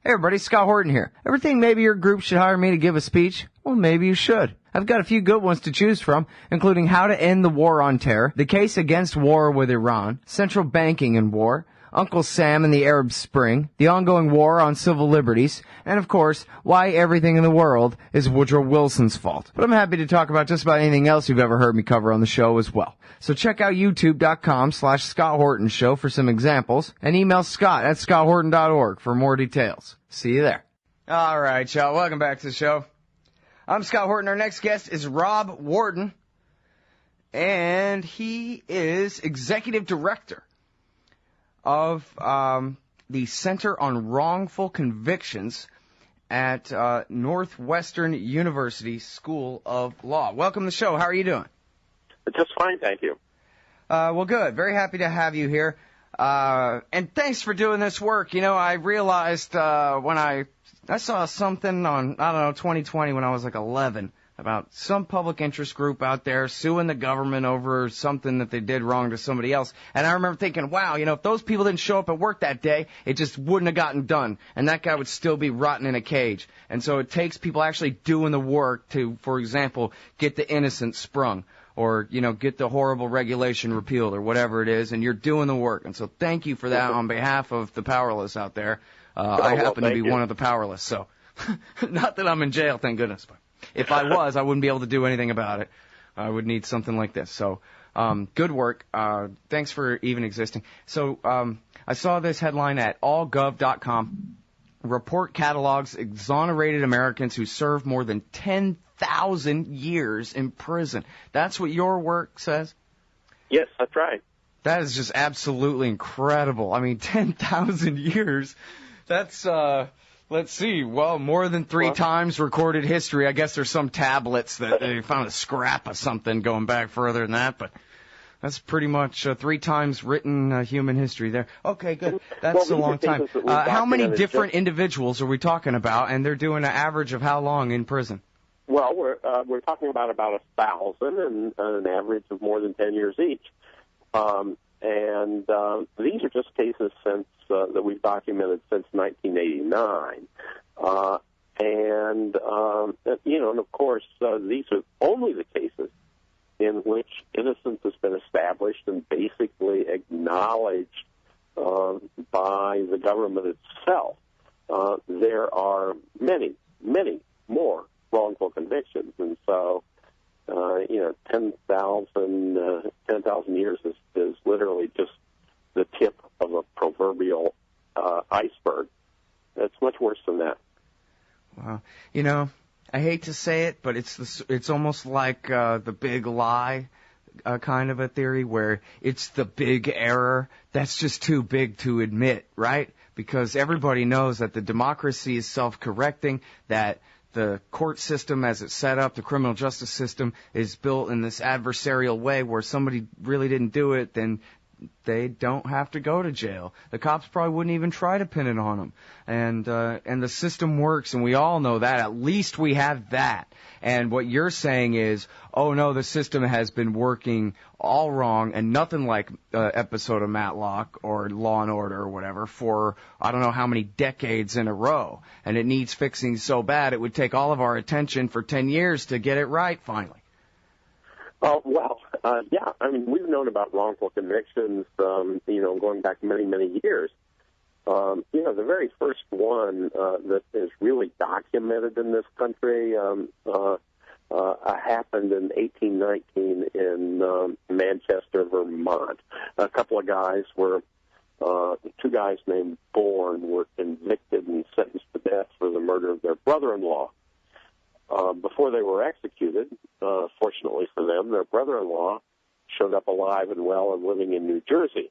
Hey everybody, Scott Horton here. Ever think maybe your group should hire me to give a speech? Well, maybe you should. I've got a few good ones to choose from, including how to end the war on terror, the case against war with Iran, central banking in war, Uncle Sam and the Arab Spring, the ongoing war on civil liberties, and of course, why everything in the world is Woodrow Wilson's fault. But I'm happy to talk about just about anything else you've ever heard me cover on the show as well. So check out youtube.com/Scott Horton Show for some examples, and email Scott at scotthorton.org for more details. See you there. All right, y'all. Welcome back to the show. I'm Scott Horton. Our next guest is Rob Warden, and he is executive director of the Center on Wrongful Convictions at Northwestern University School of Law. Welcome to the show. How are you doing? Just fine, thank you. Well, good. Very happy to have you here. And thanks for doing this work. You know, I realized when I saw something on, 2020 when I was like 11 about some public interest group out there suing the government over something that they did wrong to somebody else. And I remember thinking, wow, if those people didn't show up at work that day, it just wouldn't have gotten done. And that guy would still be rotting in a cage. And so it takes people actually doing the work to, for example, get the innocence sprung. Or, get the horrible regulation repealed or whatever it is, and you're doing the work. And so thank you for that on behalf of the powerless out there. I happen to be one of the powerless, so not that I'm in jail, thank goodness. But if I was, I wouldn't be able to do anything about it. I would need something like this. So good work. Thanks for even existing. So I saw this headline at allgov.com. Report catalogs exonerated Americans who served more than 10,000 years in prison. That's what your work says? Yes, that's right. That is just absolutely incredible. I mean, 10,000 years. That's, let's see, well, more than three times recorded history. I guess there's some tablets that they found a scrap of something going back further than that, but that's pretty much 3 times written human history there. Okay, good. That's a long time. How many different individuals are we talking about, and they're doing an average of how long in prison? Well, we're talking about 1,000 and an average of more than 10 years each. And these are just cases since that we've documented since 1989. And of course, these are only the cases in which innocence has been established and basically acknowledged by the government itself. There are many, many more wrongful convictions, and so 10,000 years is literally just the tip of a proverbial iceberg. It's much worse than that. Wow. I hate to say it, but it's almost like the big lie kind of a theory where it's the big error that's just too big to admit, right? Because everybody knows that the democracy is self-correcting, that the court system as it's set up, the criminal justice system, is built in this adversarial way where somebody really didn't do it, then they don't have to go to jail. The cops probably wouldn't even try to pin it on them. And the system works, and we all know that. At least we have that. And what you're saying is, oh no, the system has been working all wrong and nothing like episode of Matlock or Law and Order or whatever for I don't know how many decades in a row. And it needs fixing so bad it would take all of our attention for 10 years to get it right finally. Yeah. I mean, we've known about wrongful convictions, going back many, many years. The very first one that is really documented in this country happened in 1819 in Manchester, Vermont. A couple of guys two guys named Bourne were convicted and sentenced to death for the murder of their brother-in-law. Before they were executed, fortunately for them, their brother-in-law showed up alive and well and living in New Jersey.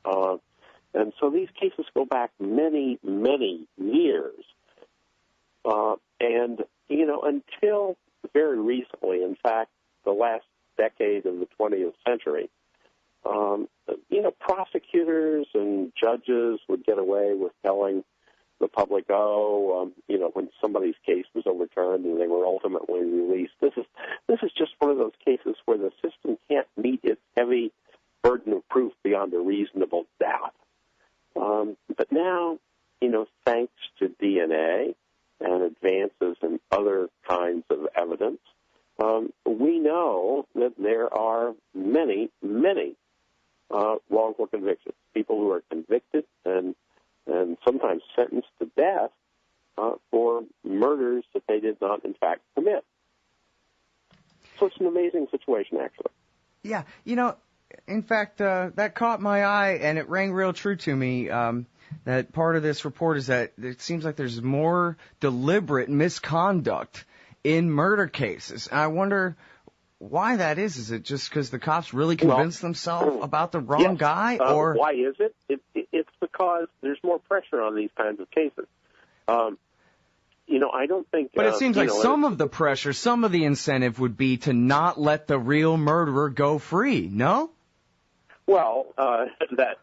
And so these cases go back many, many years. Until very recently, in fact, the last decade of the 20th century, prosecutors and judges would get away with telling the public, when somebody's case was overturned and they were ultimately released. This is just one of those cases where the system can't meet its heavy burden of proof beyond a reasonable doubt. But now, thanks to DNA and advances in other kinds of evidence, we know that there are many, many wrongful convictions, people who are convicted and sometimes sentenced to death for murders that they did not, in fact, commit. So it's an amazing situation, actually. Yeah, in fact, that caught my eye, and it rang real true to me. That part of this report is that it seems like there's more deliberate misconduct in murder cases. And I wonder why that is. Is it just because the cops really convinced themselves about the wrong guy? Or why is it? It's because there's more pressure on these kinds of cases. I don't think... But it seems like some of the pressure, some of the incentive would be to not let the real murderer go free, no? Well, that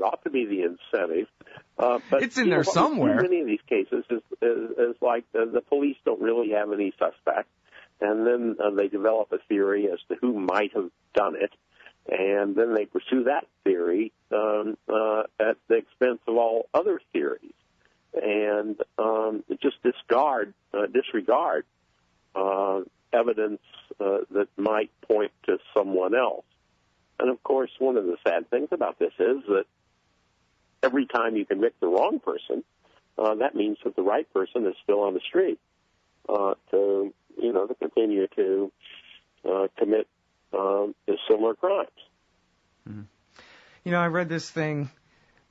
ought to be the incentive. But it's in there somewhere. Many of these cases is like the police don't really have any suspect, and then they develop a theory as to who might have done it, and then they pursue that theory at the expense of all other theories, and just disregard evidence that might point to someone else. And, of course, one of the sad things about this is that every time you convict the wrong person, that means that the right person is still on the street to continue to commit similar crimes. Mm-hmm. I read this thing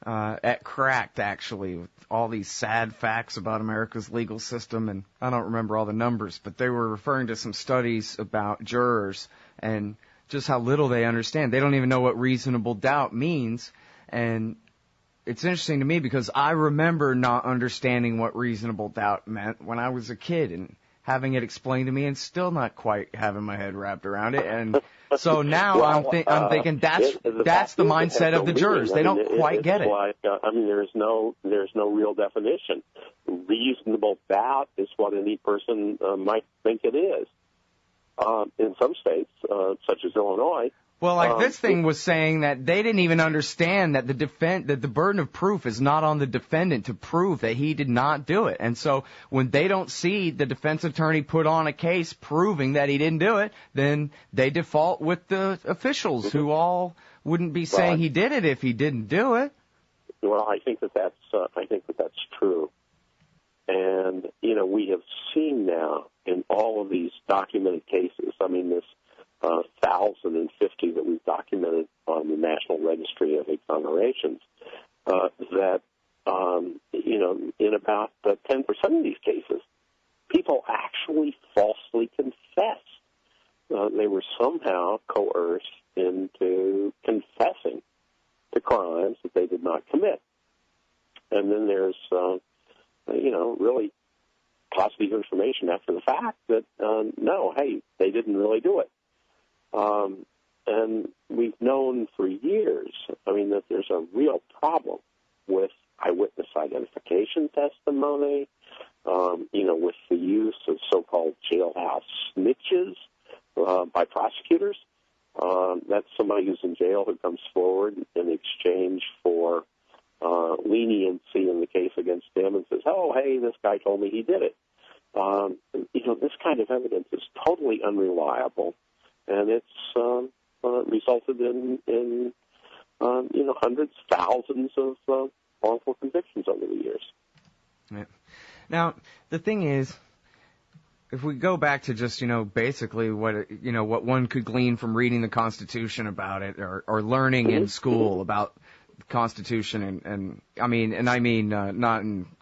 at Cracked, actually, with all these sad facts about America's legal system, and I don't remember all the numbers, but they were referring to some studies about jurors and just how little they understand. They don't even know what reasonable doubt means. And it's interesting to me because I remember not understanding what reasonable doubt meant when I was a kid and having it explained to me and still not quite having my head wrapped around it. And so now I'm thinking that's the mindset of the jurors. They don't quite get it. There's no real definition. Reasonable doubt is what any person might think it is. In some states, such as Illinois. Well, this thing was saying that they didn't even understand that that the burden of proof is not on the defendant to prove that he did not do it. And so when they don't see the defense attorney put on a case proving that he didn't do it, then they default with the officials who all wouldn't be saying he did it if he didn't do it. Well, I think that's true. And, we have seen now in all of these documented cases, this 1,050 that we've documented on the National Registry of Exonerations, that, in about 10% of these cases, people actually falsely confess. They were somehow coerced into confessing to crimes that they did not commit. And then there's, really positive information after the fact that, no, hey, they didn't really do it. And we've known for years, that there's a real problem with eyewitness identification testimony, with the use of so-called jailhouse snitches by prosecutors. That's somebody who's in jail who comes forward in exchange for leniency in the case against him and says, oh, hey, this guy told me he did it. This kind of evidence is totally unreliable, and it's resulted in hundreds, thousands of wrongful convictions over the years. Yeah. Now, the thing is, if we go back to just, basically what one could glean from reading the Constitution about it or learning in school about the Constitution and I mean not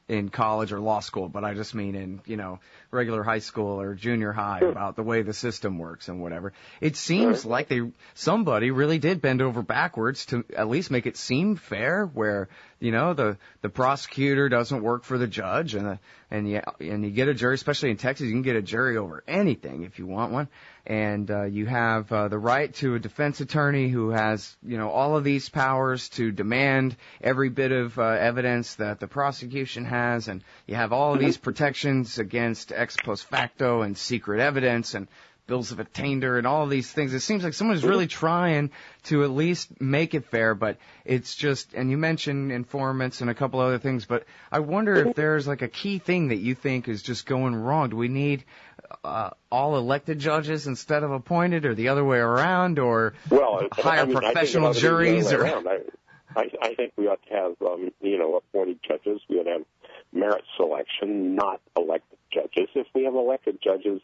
in college or law school, but I just mean in, regular high school or junior high about the way the system works and whatever. It seems like somebody really did bend over backwards to at least make it seem fair where, the prosecutor doesn't work for the judge and you get a jury, especially in Texas, you can get a jury over anything if you want one. And you have the right to a defense attorney who has, all of these powers to demand every bit of evidence that the prosecution has, and you have all of these protections against ex post facto and secret evidence and bills of attainder and all of these things. It seems like someone's really trying to at least make it fair, but it's just, and you mentioned informants and a couple other things, but I wonder if there's like a key thing that you think is just going wrong. Do we need all elected judges instead of appointed, or the other way around, or hire professional juries? I think we ought to have, appointed judges. We ought to have merit selection, not elected judges. If we have elected judges,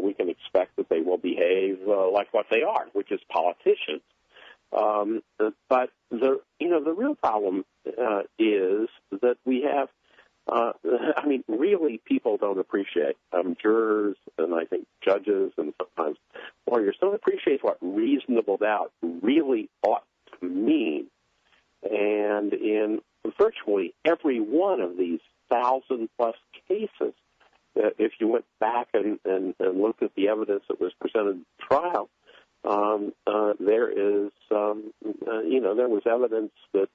we can expect that they will behave like what they are, which is politicians. But the real problem is that we have, really people don't appreciate, jurors and I think judges and sometimes lawyers don't appreciate what reasonable doubt really ought to mean. And in virtually every one of these 1,000-plus cases, if you went back and looked at the evidence that was presented at trial, there was evidence that,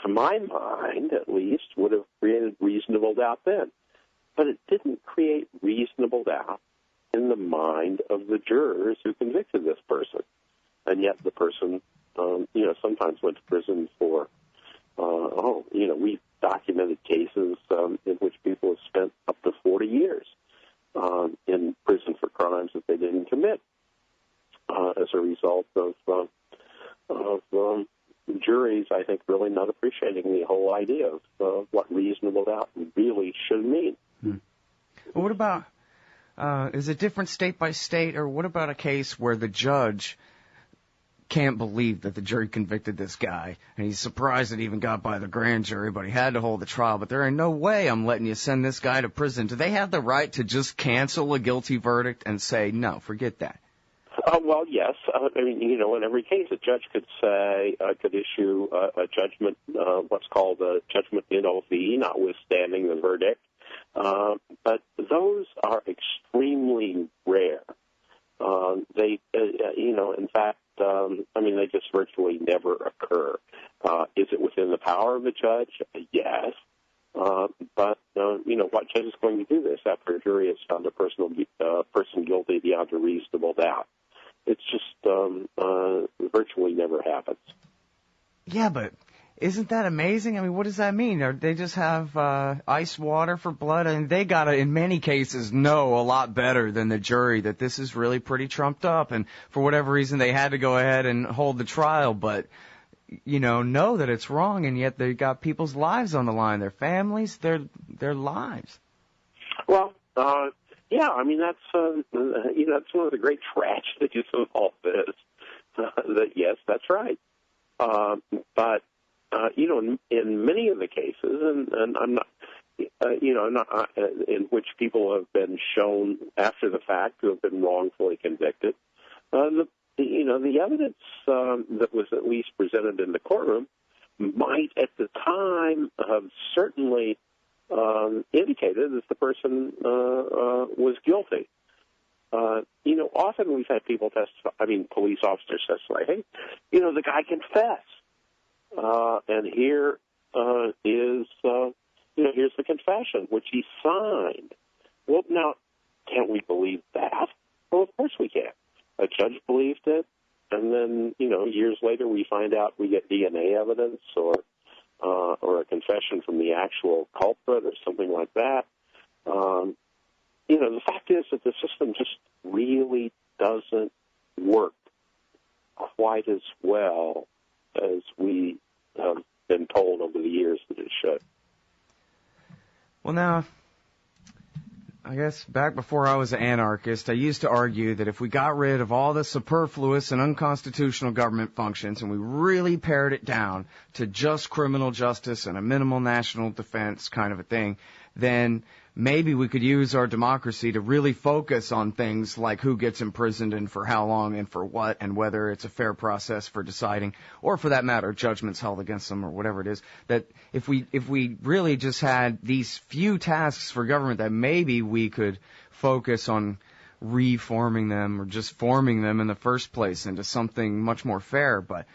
to my mind at least, would have created reasonable doubt then. But it didn't create reasonable doubt in the mind of the jurors who convicted this person. And yet the person, sometimes went to prison for, we've documented cases in which people have spent up to 40 years in prison for crimes that they didn't commit as a result of juries, I think, really not appreciating the whole idea of what reasonable doubt really should mean. Well, what about, is it different state by state, or what about a case where the judge can't believe that the jury convicted this guy, and he's surprised that he even got by the grand jury, but he had to hold the trial, but there ain't no way I'm letting you send this guy to prison? Do they have the right to just cancel a guilty verdict and say, no, forget that? Well, yes. In every case, a judge could say, could issue a judgment, what's called a judgment in OV, notwithstanding the verdict. But those are extremely rare. In fact, they just virtually never occur. Is it within the power of a judge? Yes. But what judge is going to do this after a jury has found a person guilty beyond a reasonable doubt? It's just virtually never happens. Yeah, but isn't that amazing? What does that mean? Or they just have ice water for blood, and they got to, in many cases, know a lot better than the jury that this is really pretty trumped up, and for whatever reason they had to go ahead and hold the trial, but know that it's wrong, and yet they got people's lives on the line, their families, their lives. Well, that's one of the great tragedies of all this. That yes, that's right. But in many of the cases, and I'm not, in which people have been shown after the fact to have been wrongfully convicted, the evidence that was at least presented in the courtroom might at the time have certainly indicated that the person was guilty. Often we've had people testify, police officers testify, hey, the guy confessed. And here is here's the confession, which he signed. Well, now, can't we believe that? Well, of course we can. A judge believed it, and then, years later we find out we get DNA evidence or a confession from the actual culprit or something like that. The fact is that the system just really doesn't work quite as well as we have been told over the years that it should. Well, now, I guess back before I was an anarchist, I used to argue that if we got rid of all the superfluous and unconstitutional government functions and we really pared it down to just criminal justice and a minimal national defense kind of a thing, then maybe we could use our democracy to really focus on things like who gets imprisoned and for how long and for what, and whether it's a fair process for deciding, or for that matter, judgments held against them or whatever it is. That if we really just had these few tasks for government, that maybe we could focus on reforming them or just forming them in the first place into something much more fair. But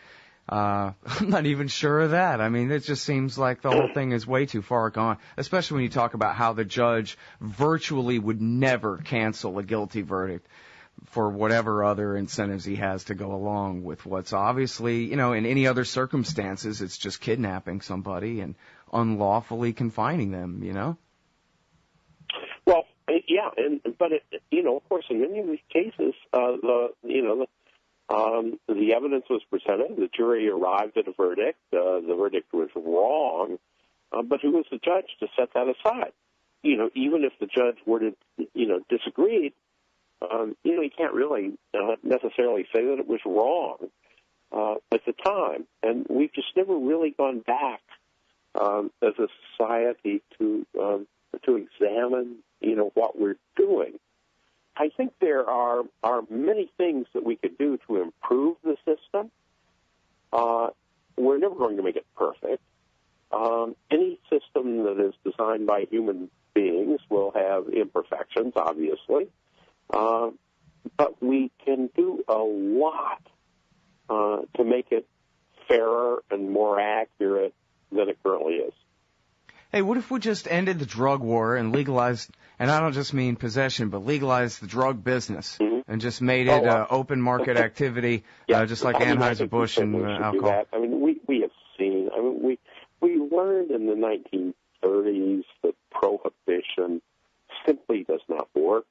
I'm not even sure of that. I mean, it just seems like the whole thing is way too far gone, especially when you talk about how the judge virtually would never cancel a guilty verdict for whatever other incentives he has to go along with what's obviously, in any other circumstances, it's just kidnapping somebody and unlawfully confining them, Well, yeah, but of course, in many of these cases, the evidence was presented. The jury arrived at a verdict. The verdict was wrong, but who was the judge to set that aside? Even if the judge were to, disagree, you can't really necessarily say that it was wrong at the time. And we've just never really gone back as a society to examine, what we're doing. I think there are many things that we could do to improve the system. We're never going to make it perfect. Any system that is designed by human beings will have imperfections, obviously. But we can do a lot to make it fairer and more accurate than it currently is. Hey, what if we just ended the drug war and legalized, and I don't just mean possession, but legalized the drug business and just made it open market activity, just like Anheuser-Busch and alcohol? I mean, we have seen, we learned in the 1930s that prohibition simply does not work,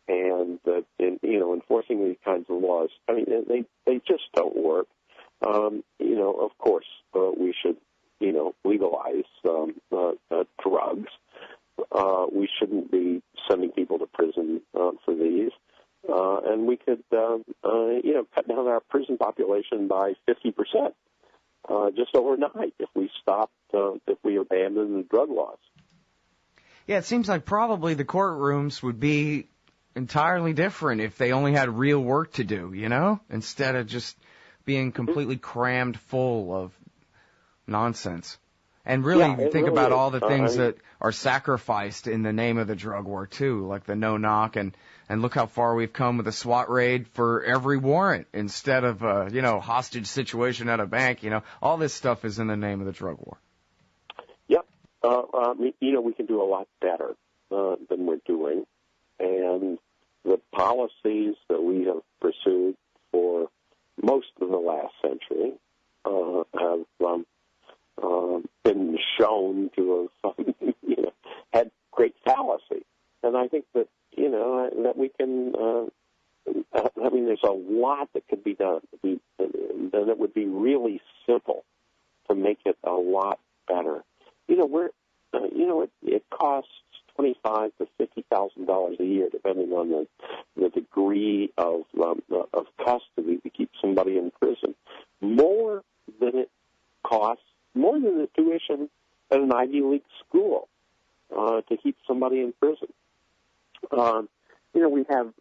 and that, enforcing these kinds of laws, they just don't work. Of course, we should, legalize drugs. We shouldn't be sending people to prison for these. And we could, cut down our prison population by 50% just overnight if we if we abandon the drug laws. Yeah, it seems like probably the courtrooms would be entirely different if they only had real work to do, instead of just being completely crammed full of nonsense. And really think about all the things that are sacrificed in the name of the drug war, too, like the no-knock, and look how far we've come with a SWAT raid for every warrant instead of a, hostage situation at a bank. All this stuff is in the name of the drug war. Yep. We can do a lot better than we're doing. And the policies that we have pursued for most of the last century have been shown to have had great fallacy. And I think that, that we can, there's a lot that could be done. Then it would be really simple to make it a lot better. It costs $25,000 to $50,000 a year, depending on the degree of custody to keep somebody in prison. More than the tuition at an Ivy League school to keep somebody in prison. We have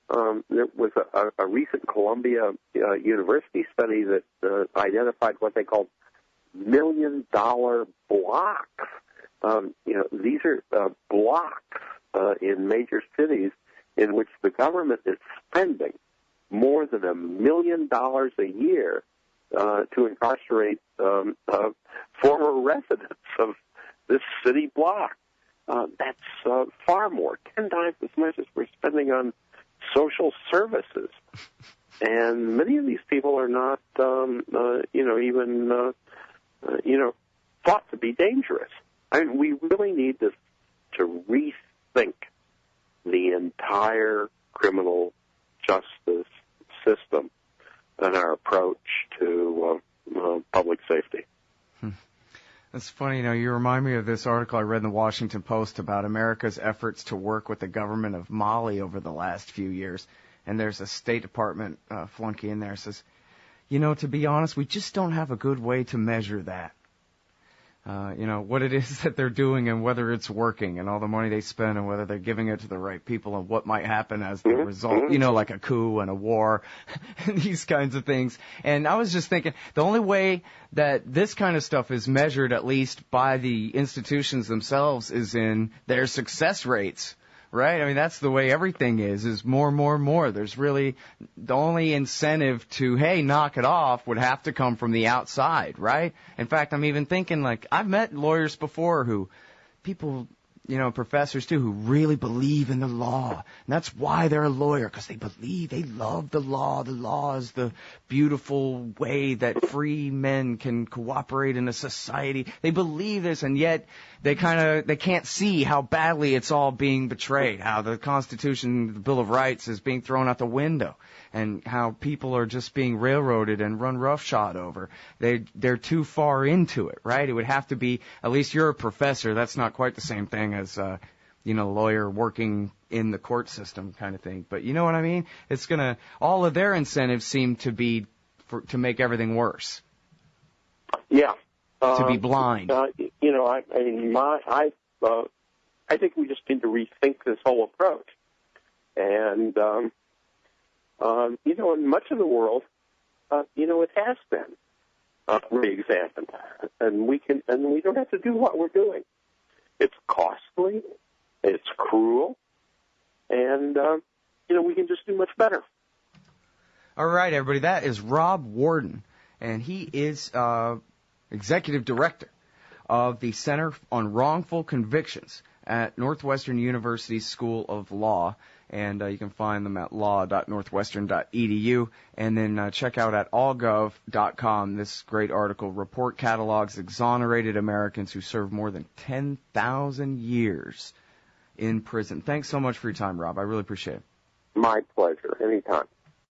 there was a recent Columbia University study that identified what they called $1 million blocks. These are blocks in major cities in which the government is spending more than $1 million a year to incarcerate former residents of this city block. That's far more, 10 times as much as we're spending on social services. And many of these people are not, even thought to be dangerous. We really need to rethink the entire criminal justice system and our approach to public safety. That's funny, you remind me of this article I read in the Washington Post about America's efforts to work with the government of Mali over the last few years. And there's a State Department flunky in there that says, to be honest, we just don't have a good way to measure that. What it is that they're doing and whether it's working and all the money they spend and whether they're giving it to the right people and what might happen as the result, like a coup and a war and these kinds of things. And I was just thinking the only way that this kind of stuff is measured, at least by the institutions themselves, is in their success rates right? I mean, that's the way everything is more, more, more. There's really the only incentive to, hey, knock it off would have to come from the outside, right? In fact, I'm even thinking, like, I've met lawyers before who, people, you know, professors too, who really believe in the law. And that's why they're a lawyer, because they believe, they love the law. The law is the beautiful way that free men can cooperate in a society. They believe this, and yet they can't see how badly it's all being betrayed, how the Constitution, the Bill of Rights is being thrown out the window, and how people are just being railroaded and run roughshod over. They're too far into it, right? It would have to be, at least you're a professor, that's not quite the same thing as, you know, a lawyer working in the court system kind of thing. But you know what I mean? It's all of their incentives seem to be to make everything worse. Yeah. To be blind. You know, I think we just need to rethink this whole approach. And, you know, in much of the world, you know, it has been re-examined, and we don't have to do what we're doing. It's costly, it's cruel, and you know, we can just do much better. All right, everybody, that is Rob Warden, and he is executive director of the Center on Wrongful Convictions at Northwestern University School of Law. And you can find them at law.northwestern.edu. And then check out at allgov.com this great article, Report Catalogs Exonerated Americans Who Served More Than 10,000 Years in Prison. Thanks so much for your time, Rob. I really appreciate it. My pleasure. Anytime.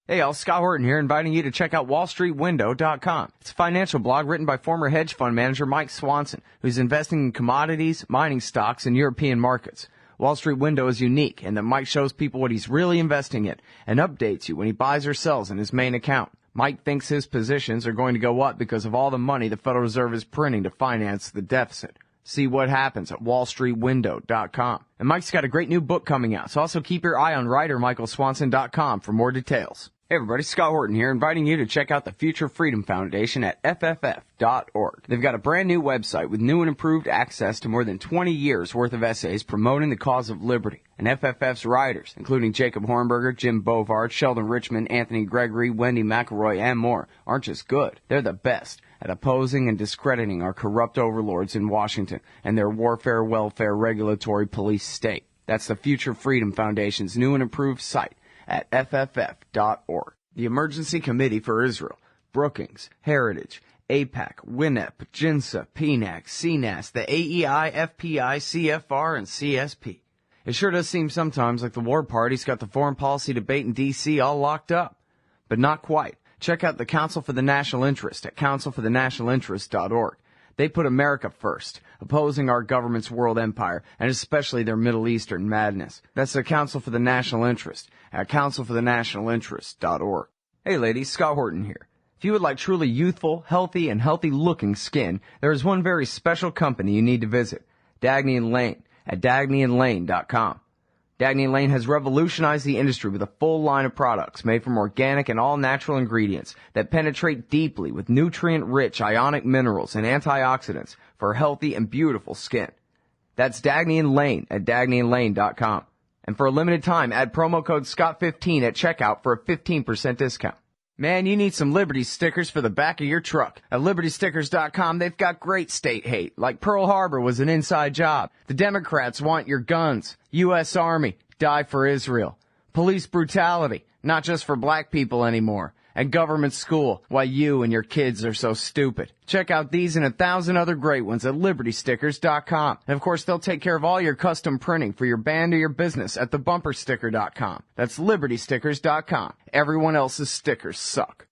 Hey, y'all, Scott Horton here, inviting you to check out wallstreetwindow.com. It's a financial blog written by former hedge fund manager Mike Swanson, who's investing in commodities, mining stocks, and European markets. Wall Street Window is unique in that Mike shows people what he's really investing in and updates you when he buys or sells in his main account. Mike thinks his positions are going to go up because of all the money the Federal Reserve is printing to finance the deficit. See what happens at wallstreetwindow.com. And Mike's got a great new book coming out, so also keep your eye on writermichaelswanson.com for more details. Hey everybody, Scott Horton here, inviting you to check out the Future Freedom Foundation at fff.org. They've got a brand new website with new and improved access to more than 20 years worth of essays promoting the cause of liberty. And FFF's writers, including Jacob Hornberger, Jim Bovard, Sheldon Richmond, Anthony Gregory, Wendy McElroy, and more, aren't just good. They're the best at opposing and discrediting our corrupt overlords in Washington and their warfare, welfare, regulatory police state. That's the Future Freedom Foundation's new and improved site at fff.org. The Emergency Committee for Israel, Brookings, Heritage, AIPAC, WINEP, JINSA, PNAC, CNAS, the AEI, FPI, CFR, and CSP. It sure does seem sometimes like the war party's got the foreign policy debate in D.C. all locked up. But not quite. Check out the Council for the National Interest at councilforthenationalinterest.org. They put America first, opposing our government's world empire, and especially their Middle Eastern madness. That's the Council for the National Interest at councilforthenationalinterest.org. Hey ladies, Scott Horton here. If you would like truly youthful, healthy, and healthy-looking skin, there is one very special company you need to visit, Dagny & Lane at dagnyandlane.com. Dagny & Lane has revolutionized the industry with a full line of products made from organic and all-natural ingredients that penetrate deeply with nutrient-rich ionic minerals and antioxidants for healthy and beautiful skin. That's Dagny & Lane at dagnyandlane.com. And for a limited time, add promo code SCOTT15 at checkout for a 15% discount. Man, you need some Liberty stickers for the back of your truck. At LibertyStickers.com, they've got great state hate, like Pearl Harbor was an inside job. The Democrats want your guns. U.S. Army, die for Israel. Police brutality, not just for black people anymore. And government school, why you and your kids are so stupid. Check out these and 1,000 other great ones at LibertyStickers.com. And of course, they'll take care of all your custom printing for your band or your business at TheBumperSticker.com. That's LibertyStickers.com. Everyone else's stickers suck.